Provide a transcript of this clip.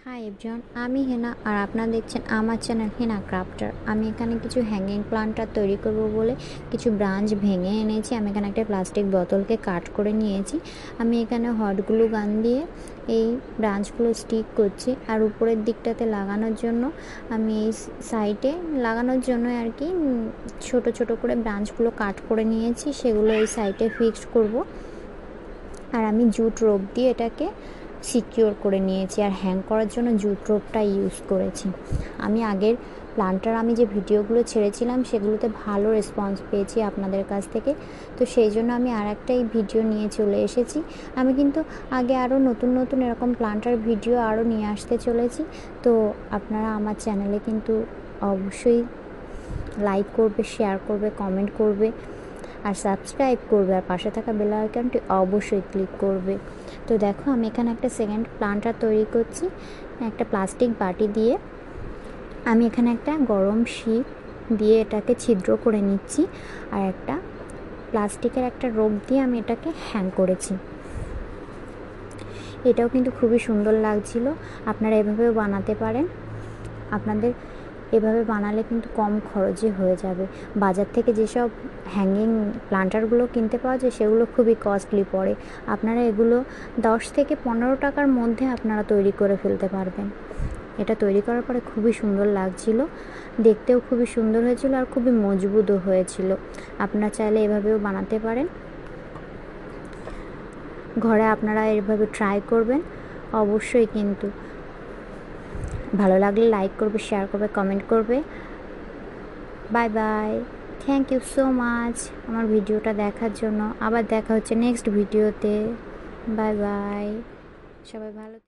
Hi everyone, আমি হেনা আর আপনারা দেখছেন আমার চ্যানেল হেনা ক্রাফটার। আমি এখানে কিছু হ্যাঙ্গিং প্লান্টার তৈরি করব বলে কিছু ব্রাঞ্চ ভেঙে এনেছি। আমি এখানে একটা প্লাস্টিক বোতলকে কাট করে নিয়েছি। আমি এখানে হট গ্লু গান দিয়ে এই ব্রাঞ্চগুলো স্টিক করছি, আর উপরের দিকটাতে লাগানোর জন্য আমি এই সাইডে লাগানোর জন্য আর কি ছোট ছোট করে ব্রাঞ্চগুলো কাট করে নিয়েছি, সেগুলো এই সাইডে ফিক্সড করব। আর আমি জুট রোপ দিয়ে এটাকে সিকিওর করে নিয়েছি, আর হ্যাং করার জন্য জুট রোপটা ইউজ করেছি। আমি আগের প্লান্টার আমি যে ভিডিওগুলো ছেড়েছিলাম সেগুলোতে ভালো রেসপন্স পেয়েছি আপনাদের কাছ থেকে, তো সেই জন্য আমি আর একটা এই ভিডিও নিয়ে চলে এসেছি। আমি কিন্তু আগে আরও নতুন নতুন এরকম প্লান্টার ভিডিও আরও নিয়ে আসতে চলেছি। তো আপনারা আমার চ্যানেলে কিন্তু অবশ্যই লাইক করবে, শেয়ার করবে, কমেন্ট করবে আর সাবস্ক্রাইব করবে, আর পাশে থাকা বেল আইকনটি অবশ্যই ক্লিক করবে। তো দেখো, আমি এখানে একটা সেকেন্ড প্লান্টার তৈরি করছি। একটা প্লাস্টিক বাটি দিয়ে আমি এখানে একটা গরম শিক দিয়ে এটাকে ছিদ্র করে নিচ্ছি, আর একটা প্লাস্টিকের একটা রোপ দিয়ে আমি এটাকে হ্যাং করেছি। এটাও কিন্তু খুবই সুন্দর লাগছিল। আপনারা এভাবেও বানাতে পারেন। আপনাদের এভাবে বানালে কিন্তু কম খরচে হয়ে যাবে। বাজার থেকে যেসব হ্যাঙ্গিং প্লান্টারগুলো কিনতে পাওয়া যায় সেগুলো খুবই কস্টলি পড়ে। আপনারা এগুলো 10 থেকে 15 টাকার মধ্যে আপনারা তৈরি করে ফেলতে পারবেন। এটা তৈরি করার পরে খুবই সুন্দর লাগছিল, দেখতেও খুবই সুন্দর হয়েছিল আর খুবই মজবুতও হয়েছিল। আপনারা চাইলে এভাবেও বানাতে পারেন। ঘরে আপনারা এভাবে ট্রাই করবেন অবশ্যই। কিন্তু ভালো লাগলে লাইক করবে, শেয়ার করবে, কমেন্ট করবে। Bye bye, thank you so much আমার ভিডিওটা দেখার জন্য। আবার দেখা হচ্ছে নেক্সট ভিডিওতে। বাই বাই, সবাই ভালো।